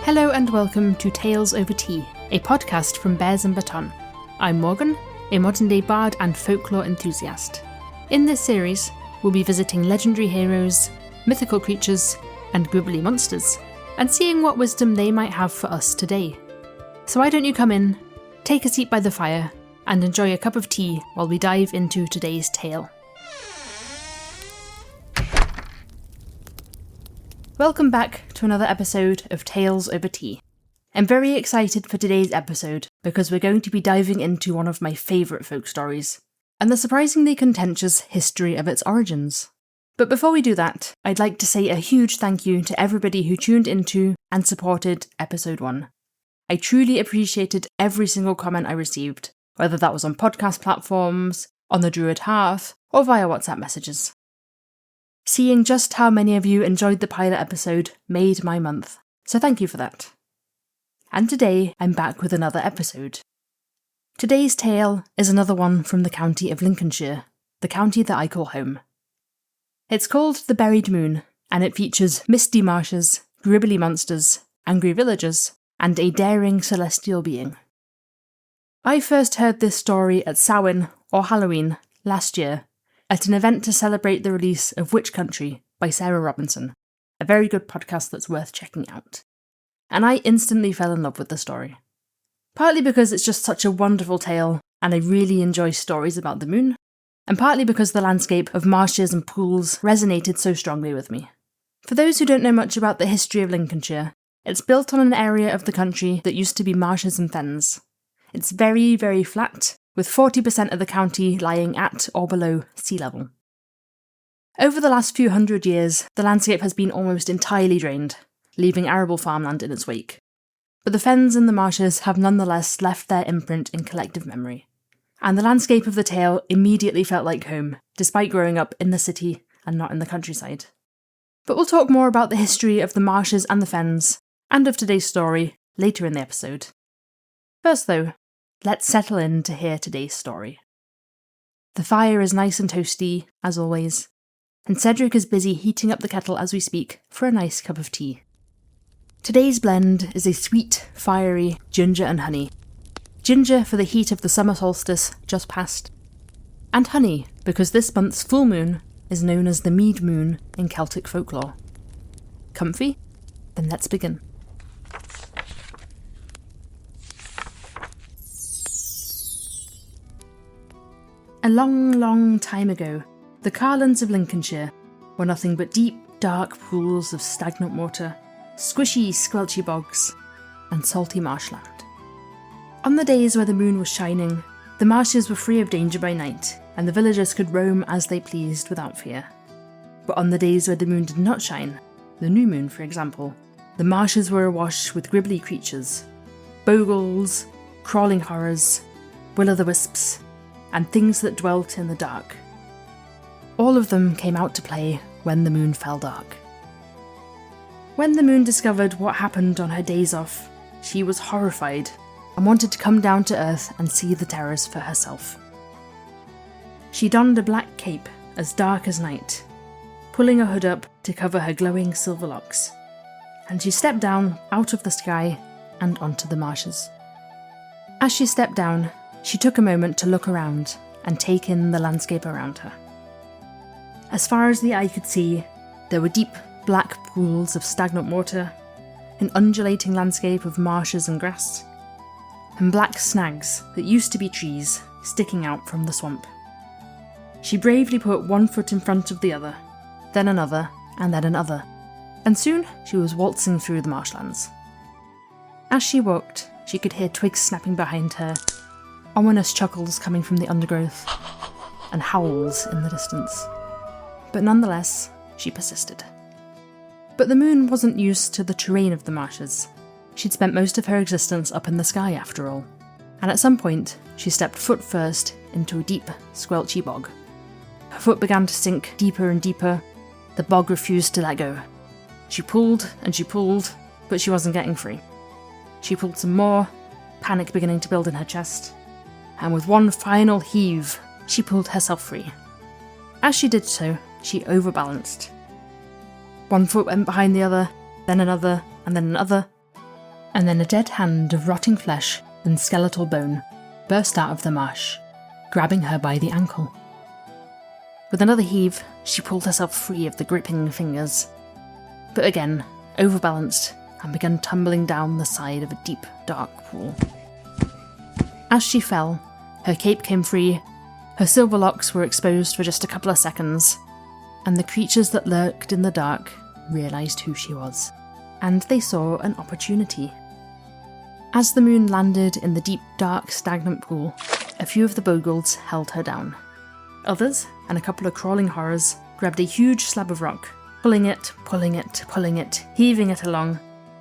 Hello and welcome to Tales Over Tea, a podcast from Bears Beton. I'm Morgan, a modern-day bard and folklore enthusiast. In this series, we'll be visiting legendary heroes, mythical creatures, and gribbly monsters, and seeing what wisdom they might have for us today. So why don't you come in, take a seat by the fire, and enjoy a cup of tea while we dive into today's tale. Welcome back to another episode of Tales Over Tea. I'm very excited for today's episode because we're going to be diving into one of my favourite folk stories, and the surprisingly contentious history of its origins. But before we do that, I'd like to say a huge thank you to everybody who tuned into and supported episode 1. I truly appreciated every single comment I received, whether that was on podcast platforms, on the Druid Hearth, or via WhatsApp messages. Seeing just how many of you enjoyed the pilot episode made my month, so thank you for that. And today I'm back with another episode. Today's tale is another one from the county of Lincolnshire, the county that I call home. It's called The Buried Moon, and it features misty marshes, gribbly monsters, angry villagers, and a daring celestial being. I first heard this story at Samhain, or Halloween, last year, at an event to celebrate the release of Witch Country by Sarah Robinson, a very good podcast that's worth checking out. And I instantly fell in love with the story. Partly because it's just such a wonderful tale, and I really enjoy stories about the moon, and partly because the landscape of marshes and pools resonated so strongly with me. For those who don't know much about the history of Lincolnshire, it's built on an area of the country that used to be marshes and fens. It's very, very flat, with 40% of the county lying at or below sea level. Over the last few hundred years, the landscape has been almost entirely drained, leaving arable farmland in its wake. But the fens and the marshes have nonetheless left their imprint in collective memory. And the landscape of the tale immediately felt like home, despite growing up in the city and not in the countryside. But we'll talk more about the history of the marshes and the fens, and of today's story, later in the episode. First though, let's settle in to hear today's story. The fire is nice and toasty, as always, and Cedric is busy heating up the kettle as we speak for a nice cup of tea. Today's blend is a sweet, fiery ginger and honey. Ginger for the heat of the summer solstice just past, and honey because this month's full moon is known as the mead moon in Celtic folklore. Comfy? Then let's begin. A long, long time ago, the Carlands of Lincolnshire were nothing but deep, dark pools of stagnant water, squishy, squelchy bogs, and salty marshland. On the days where the moon was shining, the marshes were free of danger by night, and the villagers could roam as they pleased without fear. But on the days where the moon did not shine, the new moon for example, the marshes were awash with gribbly creatures, bogles, crawling horrors, will-o'-the-wisps, and things that dwelt in the dark. All of them came out to play when the moon fell dark. When the moon discovered what happened on her days off, she was horrified and wanted to come down to earth and see the terrors for herself. She donned a black cape as dark as night, pulling a hood up to cover her glowing silver locks, and she stepped down out of the sky and onto the marshes. As she stepped down, she took a moment to look around and take in the landscape around her. As far as the eye could see, there were deep, black pools of stagnant water, an undulating landscape of marshes and grass, and black snags that used to be trees sticking out from the swamp. She bravely put one foot in front of the other, then another, and then another, and soon she was waltzing through the marshlands. As she walked, she could hear twigs snapping behind her, ominous chuckles coming from the undergrowth, and howls in the distance. But nonetheless, she persisted. But the moon wasn't used to the terrain of the marshes. She'd spent most of her existence up in the sky after all, and at some point, she stepped foot first into a deep, squelchy bog. Her foot began to sink deeper and deeper. The bog refused to let go. She pulled and she pulled, but she wasn't getting free. She pulled some more, panic beginning to build in her chest, and with one final heave, she pulled herself free. As she did so, she overbalanced. One foot went behind the other, then another, and then another, and then a dead hand of rotting flesh and skeletal bone burst out of the marsh, grabbing her by the ankle. With another heave, she pulled herself free of the gripping fingers, but again, overbalanced and began tumbling down the side of a deep, dark pool. As she fell, her cape came free, her silver locks were exposed for just a couple of seconds, and the creatures that lurked in the dark realised who she was, and they saw an opportunity. As the moon landed in the deep, dark, stagnant pool, a few of the bogles held her down. Others, and a couple of crawling horrors, grabbed a huge slab of rock, pulling it, heaving it along,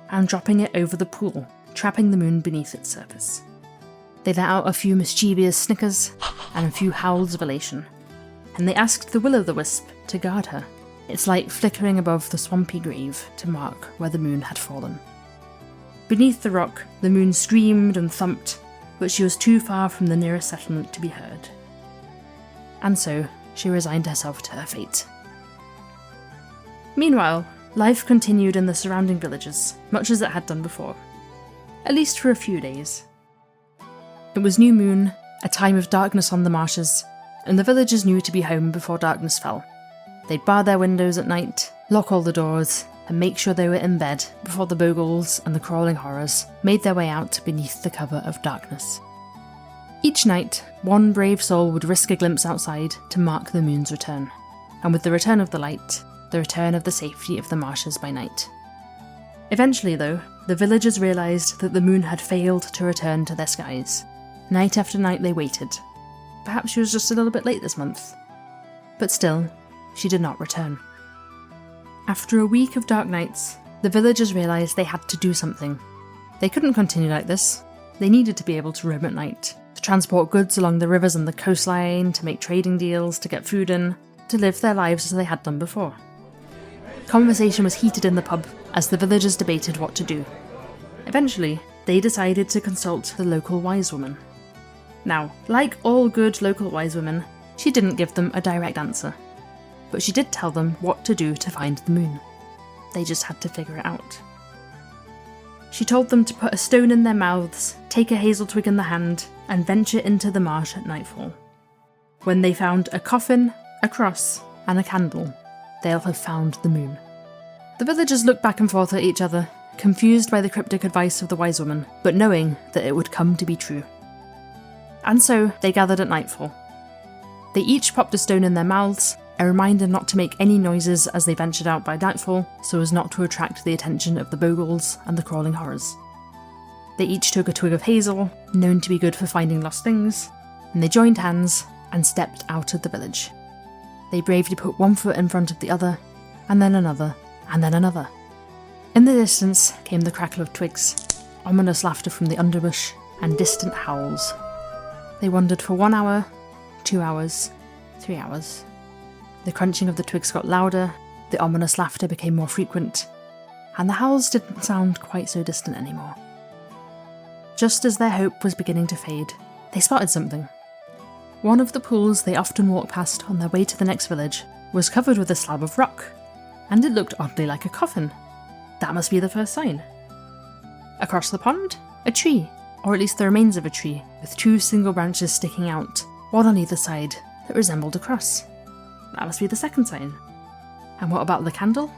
and dropping it over the pool, trapping the moon beneath its surface. They let out a few mischievous snickers and a few howls of elation, and they asked the will-o'-the-wisp to guard her, its light flickering above the swampy grave to mark where the moon had fallen. Beneath the rock, the moon screamed and thumped, but she was too far from the nearest settlement to be heard. And so, she resigned herself to her fate. Meanwhile, life continued in the surrounding villages, much as it had done before. At least for a few days. It was new moon, a time of darkness on the marshes, and the villagers knew to be home before darkness fell. They'd bar their windows at night, lock all the doors, and make sure they were in bed before the bogles and the crawling horrors made their way out beneath the cover of darkness. Each night, one brave soul would risk a glimpse outside to mark the moon's return, and with the return of the light, the return of the safety of the marshes by night. Eventually, though, the villagers realised that the moon had failed to return to their skies. Night after night they waited. Perhaps she was just a little bit late this month. But still, she did not return. After a week of dark nights, the villagers realised they had to do something. They couldn't continue like this. They needed to be able to roam at night, to transport goods along the rivers and the coastline, to make trading deals, to get food in, to live their lives as they had done before. Conversation was heated in the pub as the villagers debated what to do. Eventually, they decided to consult the local wise woman. Now, like all good local wise women, she didn't give them a direct answer, but she did tell them what to do to find the moon. They just had to figure it out. She told them to put a stone in their mouths, take a hazel twig in the hand, and venture into the marsh at nightfall. When they found a coffin, a cross, and a candle, they'll have found the moon. The villagers looked back and forth at each other, confused by the cryptic advice of the wise woman, but knowing that it would come to be true. And so they gathered at nightfall. They each popped a stone in their mouths, a reminder not to make any noises as they ventured out by nightfall so as not to attract the attention of the bogles and the crawling horrors. They each took a twig of hazel, known to be good for finding lost things, and they joined hands and stepped out of the village. They bravely put one foot in front of the other, and then another, and then another. In the distance came the crackle of twigs, ominous laughter from the underbush, and distant howls. They wandered for 1 hour, 2 hours, 3 hours. The crunching of the twigs got louder, the ominous laughter became more frequent, and the howls didn't sound quite so distant anymore. Just as their hope was beginning to fade, they spotted something. One of the pools they often walked past on their way to the next village was covered with a slab of rock, and it looked oddly like a coffin. That must be the first sign. Across the pond, a tree, or at least the remains of a tree, with 2 single branches sticking out, one on either side, that resembled a cross. That must be the second sign. And what about the candle?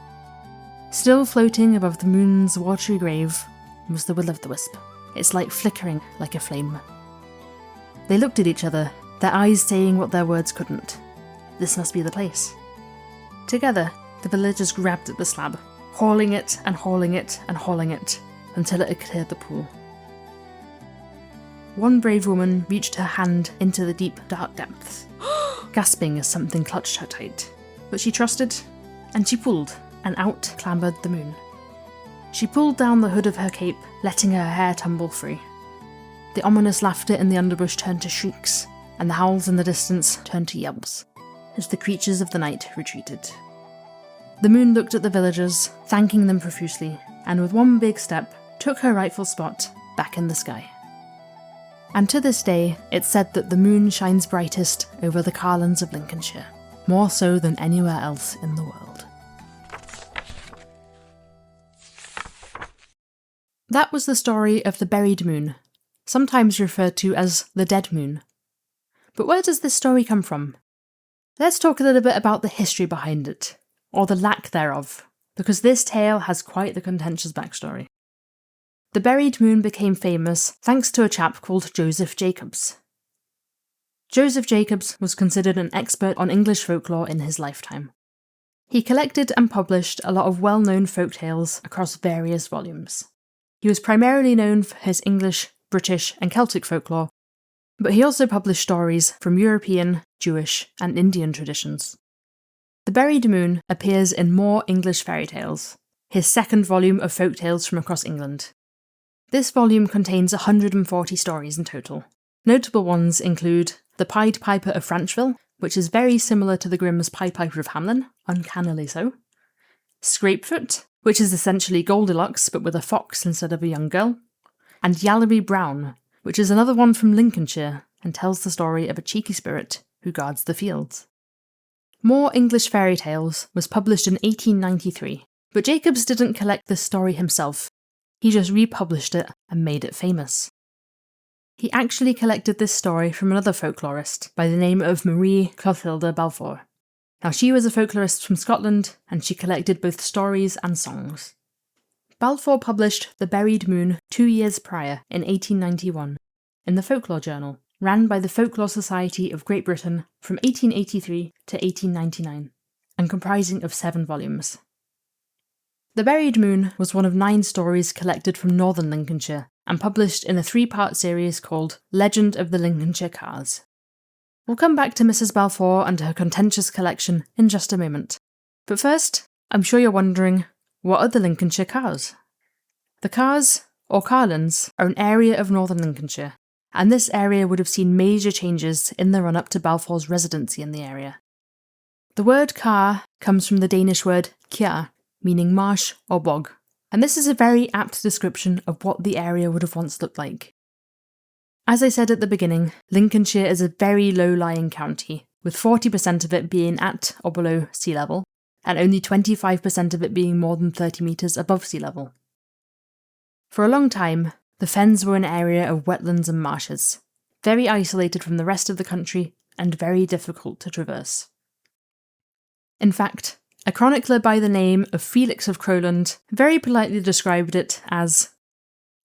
Still floating above the moon's watery grave was the will-o'-the-wisp, its light flickering like a flame. They looked at each other, their eyes saying what their words couldn't. This must be the place. Together, the villagers grabbed at the slab, hauling it and hauling it and hauling it, until it had cleared the pool. One brave woman reached her hand into the deep, dark depths, gasping as something clutched her tight. But she trusted, and she pulled, and out clambered the moon. She pulled down the hood of her cape, letting her hair tumble free. The ominous laughter in the underbush turned to shrieks, and the howls in the distance turned to yelps, as the creatures of the night retreated. The moon looked at the villagers, thanking them profusely, and with one big step, took her rightful spot back in the sky. And to this day, it's said that the moon shines brightest over the carlands of Lincolnshire, more so than anywhere else in the world. That was the story of the buried moon, sometimes referred to as the dead moon. But where does this story come from? Let's talk a little bit about the history behind it, or the lack thereof, because this tale has quite the contentious backstory. The buried moon became famous thanks to a chap called Joseph Jacobs. Joseph Jacobs was considered an expert on English folklore in his lifetime. He collected and published a lot of well-known folk tales across various volumes. He was primarily known for his English, British, and Celtic folklore, but he also published stories from European, Jewish, and Indian traditions. The Buried Moon appears in More English Fairy Tales, his second volume of folk tales from across England. This volume contains 140 stories in total. Notable ones include The Pied Piper of Franchville, which is very similar to the Grimm's Pied Piper of Hamelin, uncannily so. Scrapefoot, which is essentially Goldilocks but with a fox instead of a young girl. And Yallery Brown, which is another one from Lincolnshire and tells the story of a cheeky spirit who guards the fields. More English Fairy Tales was published in 1893, but Jacobs didn't collect this story himself. He just republished it and made it famous. He actually collected this story from another folklorist by the name of Marie Clothilde Balfour. Now, she was a folklorist from Scotland, and she collected both stories and songs. Balfour published The Buried Moon 2 years prior, in 1891, in the Folklore Journal, ran by the Folklore Society of Great Britain from 1883 to 1899, and comprising of 7 volumes. The Buried Moon was one of 9 stories collected from northern Lincolnshire, and published in a 3-part series called Legend of the Lincolnshire Cars. We'll come back to Mrs. Balfour and her contentious collection in just a moment. But first, I'm sure you're wondering, what are the Lincolnshire Cars? The Cars, or Carlins, are an area of northern Lincolnshire, and this area would have seen major changes in the run-up to Balfour's residency in the area. The word car comes from the Danish word kjær, meaning marsh or bog, and this is a very apt description of what the area would have once looked like. As I said at the beginning, Lincolnshire is a very low-lying county, with 40% of it being at or below sea level, and only 25% of it being more than 30 metres above sea level. For a long time, the fens were an area of wetlands and marshes, very isolated from the rest of the country and very difficult to traverse. In fact, a chronicler by the name of Felix of Crowland very politely described it as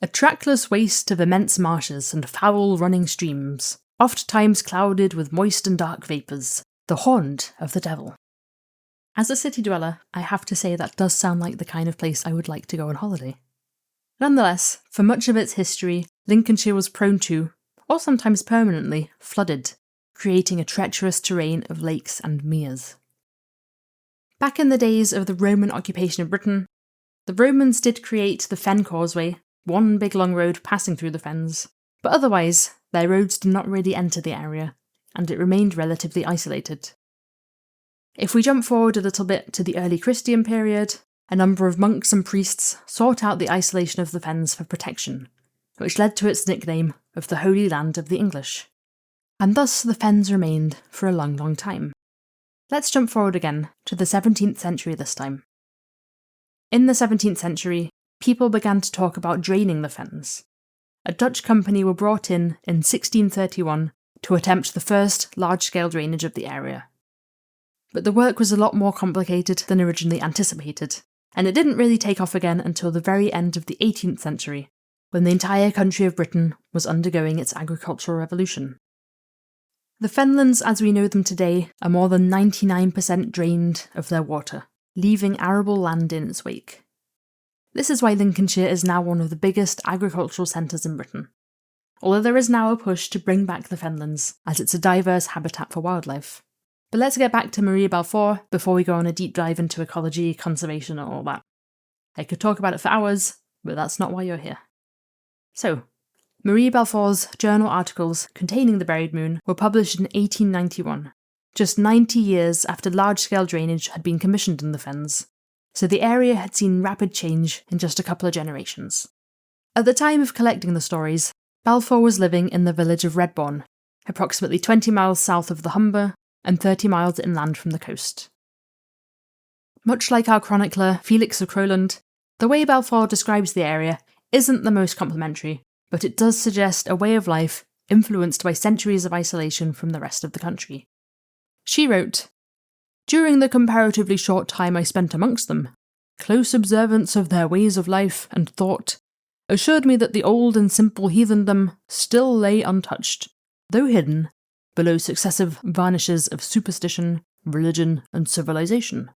a trackless waste of immense marshes and foul running streams, oft times clouded with moist and dark vapours, the haunt of the devil. As a city dweller, I have to say that does sound like the kind of place I would like to go on holiday. Nonetheless, for much of its history, Lincolnshire was prone to, or sometimes permanently, flooded, creating a treacherous terrain of lakes and meres. Back in the days of the Roman occupation of Britain, the Romans did create the Fen Causeway, one big long road passing through the fens, but otherwise, their roads did not really enter the area, and it remained relatively isolated. If we jump forward a little bit to the early Christian period, a number of monks and priests sought out the isolation of the fens for protection, which led to its nickname of the Holy Land of the English. And thus the fens remained for a long, long time. Let's jump forward again to the 17th century this time. In the 17th century, people began to talk about draining the fens. A Dutch company were brought in 1631 to attempt the first large-scale drainage of the area. But the work was a lot more complicated than originally anticipated, and it didn't really take off again until the very end of the 18th century, when the entire country of Britain was undergoing its agricultural revolution. The Fenlands as we know them today are more than 99% drained of their water, leaving arable land in its wake. This is why Lincolnshire is now one of the biggest agricultural centres in Britain, although there is now a push to bring back the Fenlands, as it's a diverse habitat for wildlife. But let's get back to Marie Balfour before we go on a deep dive into ecology, conservation and all that. I could talk about it for hours, but that's not why you're here. So, Marie Balfour's journal articles containing the buried moon were published in 1891, just 90 years after large-scale drainage had been commissioned in the fens, so the area had seen rapid change in just a couple of generations. At the time of collecting the stories, Balfour was living in the village of Redbourne, approximately 20 miles south of the Humber and 30 miles inland from the coast. Much like our chronicler Felix of Crowland, the way Balfour describes the area isn't the most complimentary, but it does suggest a way of life influenced by centuries of isolation from the rest of the country. She wrote, "During the comparatively short time I spent amongst them, close observance of their ways of life and thought assured me that the old and simple heathendom still lay untouched, though hidden, below successive varnishes of superstition, religion, and civilization."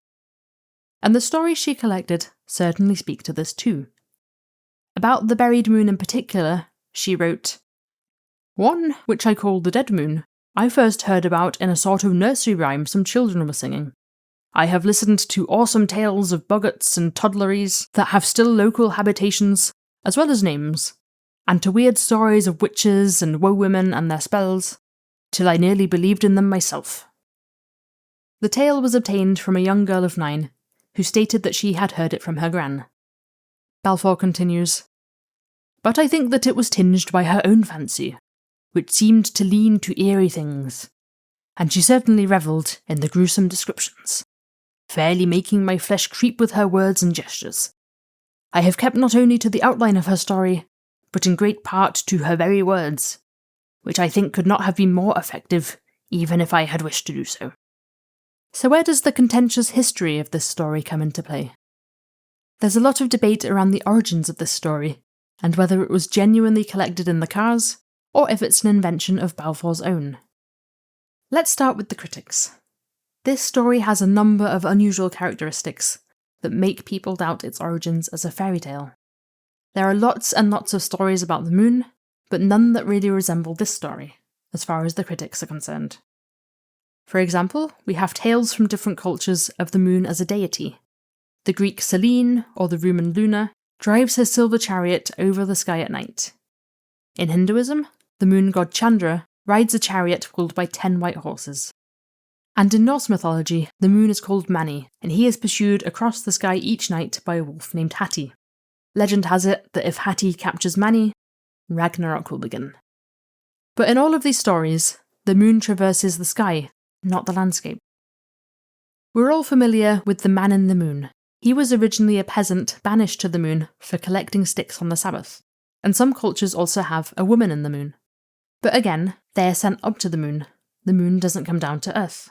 And the stories she collected certainly speak to this too. About the buried moon in particular, she wrote, "One, which I call the dead moon, I first heard about in a sort of nursery rhyme some children were singing. I have listened to awesome tales of boggarts and toddleries that have still local habitations, as well as names, and to weird stories of witches and woe-women and their spells, till I nearly believed in them myself." The tale was obtained from a young girl of 9, who stated that she had heard it from her gran. Balfour continues, "But I think that it was tinged by her own fancy, which seemed to lean to eerie things, and she certainly revelled in the gruesome descriptions, fairly making my flesh creep with her words and gestures. I have kept not only to the outline of her story, but in great part to her very words, which I think could not have been more effective, even if I had wished to do so." So where does the contentious history of this story come into play? There's a lot of debate around the origins of this story, and whether it was genuinely collected in the cars, or if it's an invention of Balfour's own. Let's start with the critics. This story has a number of unusual characteristics that make people doubt its origins as a fairy tale. There are lots and lots of stories about the moon, but none that really resemble this story, as far as the critics are concerned. For example, we have tales from different cultures of the moon as a deity. The Greek Selene, or the Roman Luna, drives her silver chariot over the sky at night. In Hinduism, the moon god Chandra rides a chariot pulled by 10 white horses. And in Norse mythology, the moon is called Mani, and he is pursued across the sky each night by a wolf named Hati. Legend has it that if Hati captures Mani, Ragnarok will begin. But in all of these stories, the moon traverses the sky, not the landscape. We're all familiar with the man in the moon. He was originally a peasant banished to the moon for collecting sticks on the Sabbath, and some cultures also have a woman in the moon. But again, they are sent up to the moon doesn't come down to Earth.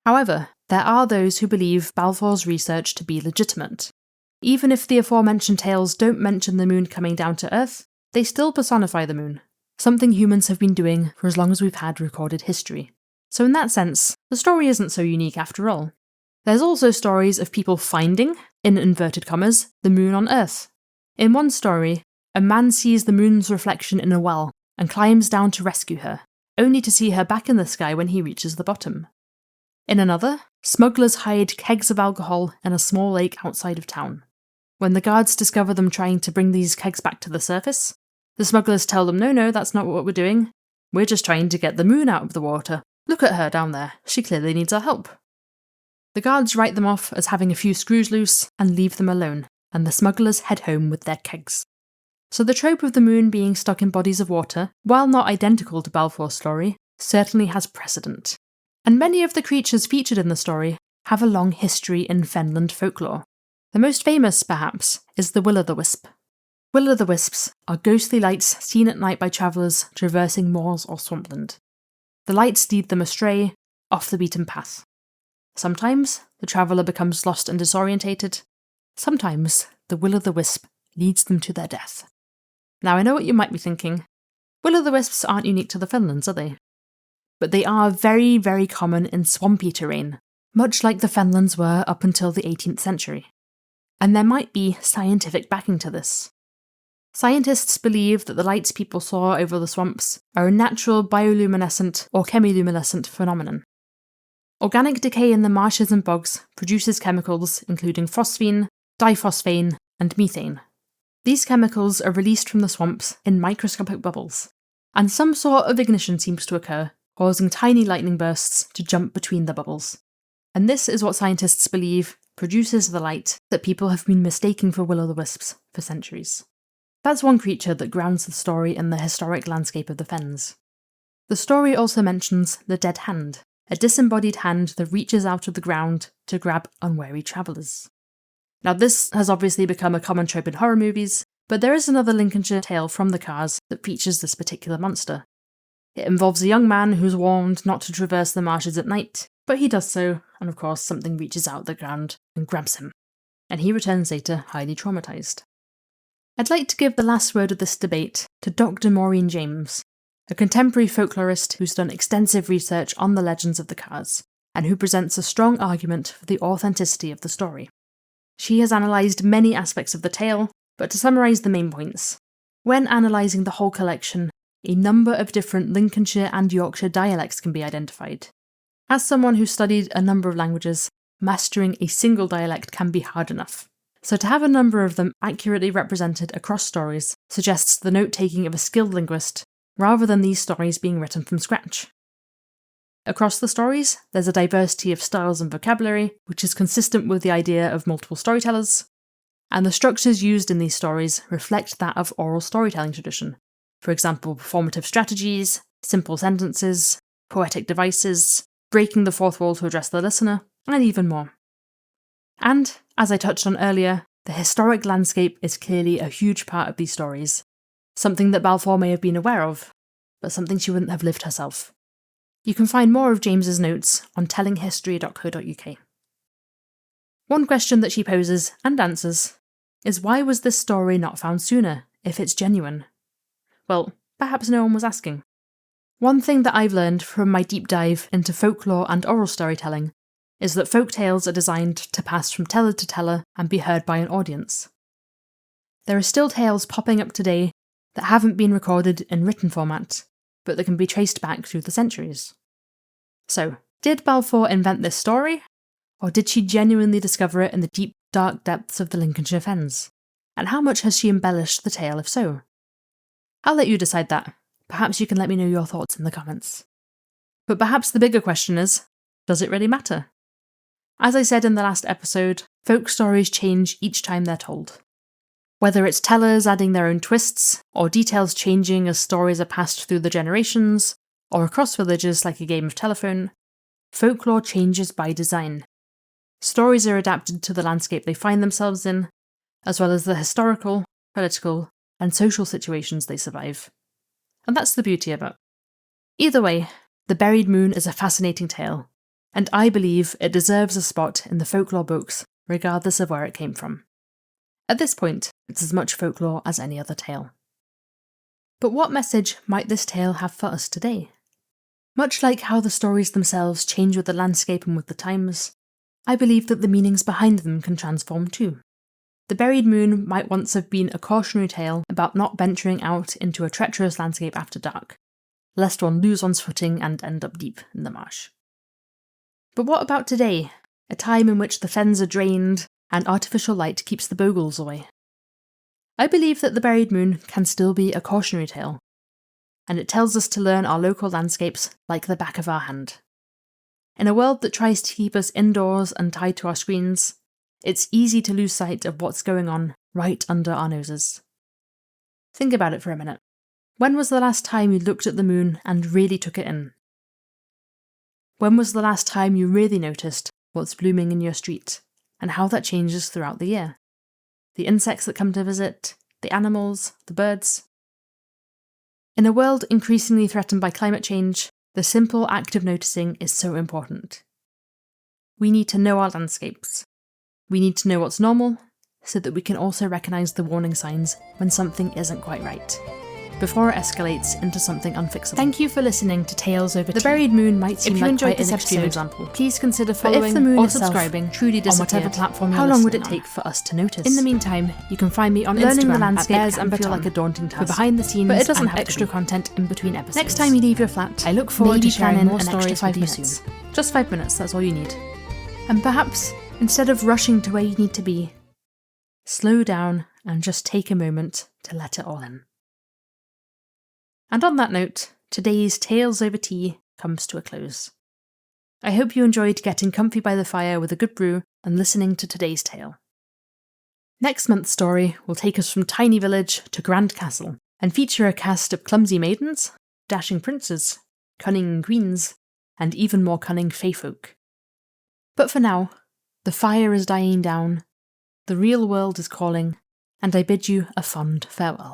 However, there are those who believe Balfour's research to be legitimate. Even if the aforementioned tales don't mention the moon coming down to Earth, they still personify the moon, something humans have been doing for as long as we've had recorded history. So in that sense, the story isn't so unique after all. There's also stories of people finding, in inverted commas, the moon on Earth. In one story, a man sees the moon's reflection in a well and climbs down to rescue her, only to see her back in the sky when he reaches the bottom. In another, smugglers hide kegs of alcohol in a small lake outside of town. When the guards discover them trying to bring these kegs back to the surface, the smugglers tell them, no, that's not what we're doing. We're just trying to get the moon out of the water. Look at her down there. She clearly needs our help. The guards write them off as having a few screws loose and leave them alone, and the smugglers head home with their kegs. So the trope of the moon being stuck in bodies of water, while not identical to Balfour's story, certainly has precedent. And many of the creatures featured in the story have a long history in Fenland folklore. The most famous, perhaps, is the will-o'-the-wisp. Will-o'-the-wisps are ghostly lights seen at night by travellers traversing moors or swampland. The lights lead them astray, off the beaten path. Sometimes the traveller becomes lost and disorientated. Sometimes the will-o'-the-wisp leads them to their death. Now I know what you might be thinking. Will-o'-the-wisps aren't unique to the Fenlands, are they? But they are very, very common in swampy terrain, much like the Fenlands were up until the 18th century. And there might be scientific backing to this. Scientists believe that the lights people saw over the swamps are a natural bioluminescent or chemiluminescent phenomenon. Organic decay in the marshes and bogs produces chemicals including phosphine, diphosphane, and methane. These chemicals are released from the swamps in microscopic bubbles, and some sort of ignition seems to occur, causing tiny lightning bursts to jump between the bubbles. And this is what scientists believe produces the light that people have been mistaking for will-o'-the-wisps for centuries. That's one creature that grounds the story in the historic landscape of the fens. The story also mentions the dead hand, a disembodied hand that reaches out of the ground to grab unwary travellers. Now this has obviously become a common trope in horror movies, But there is another Lincolnshire tale from the Cars that features this particular monster. It involves a young man who's warned not to traverse the marshes at night, but he does so, and of course something reaches out the ground and grabs him, and he returns later highly traumatised. I'd like to give the last word of this debate to Dr. Maureen James, a contemporary folklorist who's done extensive research on the legends of the Cars, and who presents a strong argument for the authenticity of the story. She has analysed many aspects of the tale, but to summarise the main points, when analysing the whole collection, a number of different Lincolnshire and Yorkshire dialects can be identified. As someone who studied a number of languages, mastering a single dialect can be hard enough. So to have a number of them accurately represented across stories suggests the note-taking of a skilled linguist, rather than these stories being written from scratch. Across the stories, there's a diversity of styles and vocabulary, which is consistent with the idea of multiple storytellers, and the structures used in these stories reflect that of oral storytelling tradition. For example, performative strategies, simple sentences, poetic devices, breaking the fourth wall to address the listener, and even more. And, as I touched on earlier, the historic landscape is clearly a huge part of these stories, something that Balfour may have been aware of, but something she wouldn't have lived herself. You can find more of James's notes on tellinghistory.co.uk. One question that she poses, and answers, is why was this story not found sooner, if it's genuine? Well, perhaps no one was asking. One thing that I've learned from my deep dive into folklore and oral storytelling is that folk tales are designed to pass from teller to teller and be heard by an audience. There are still tales popping up today that haven't been recorded in written format, but that can be traced back through the centuries. So, did Balfour invent this story? Or did she genuinely discover it in the deep, dark depths of the Lincolnshire fens? And how much has she embellished the tale if so? I'll let you decide that. Perhaps you can let me know your thoughts in the comments. But perhaps the bigger question is, does it really matter? As I said in the last episode, folk stories change each time they're told. Whether it's tellers adding their own twists, or details changing as stories are passed through the generations, or across villages like a game of telephone, folklore changes by design. Stories are adapted to the landscape they find themselves in, as well as the historical, political, and social situations they survive. And that's the beauty of it. Either way, The Buried Moon is a fascinating tale, and I believe it deserves a spot in the folklore books, regardless of where it came from. At this point, it's as much folklore as any other tale. But what message might this tale have for us today? Much like how the stories themselves change with the landscape and with the times, I believe that the meanings behind them can transform too. The Buried Moon might once have been a cautionary tale about not venturing out into a treacherous landscape after dark, lest one lose one's footing and end up deep in the marsh. But what about today, a time in which the fens are drained and artificial light keeps the bogles away? I believe that The Buried Moon can still be a cautionary tale, and it tells us to learn our local landscapes like the back of our hand. In a world that tries to keep us indoors and tied to our screens, it's easy to lose sight of what's going on right under our noses. Think about it for a minute. When was the last time you looked at the moon and really took it in? When was the last time you really noticed what's blooming in your street and how that changes throughout the year? The insects that come to visit, the animals, the birds. In a world increasingly threatened by climate change, the simple act of noticing is so important. We need to know our landscapes. We need to know what's normal, so that we can also recognise the warning signs when something isn't quite right, before it escalates into something unfixable. Thank you for listening to Tales Over Tea. The Buried Moon might seem like quite an extreme example. Please consider following or subscribing truly on whatever platform you're listening on. How long would it take for us to notice? In the meantime, you can find me on Instagram the landscape and feel like a daunting task. For behind the scenes, but it doesn't have extra content in between episodes. Next time you leave your flat, I look forward to sharing more stories 5 minutes. Just 5 minutes, that's all you need. And perhaps, instead of rushing to where you need to be, slow down and just take a moment to let it all in. And on that note, today's Tales Over Tea comes to a close. I hope you enjoyed getting comfy by the fire with a good brew and listening to today's tale. Next month's story will take us from tiny village to grand castle and feature a cast of clumsy maidens, dashing princes, cunning queens, and even more cunning fae folk. But for now, the fire is dying down, the real world is calling, and I bid you a fond farewell.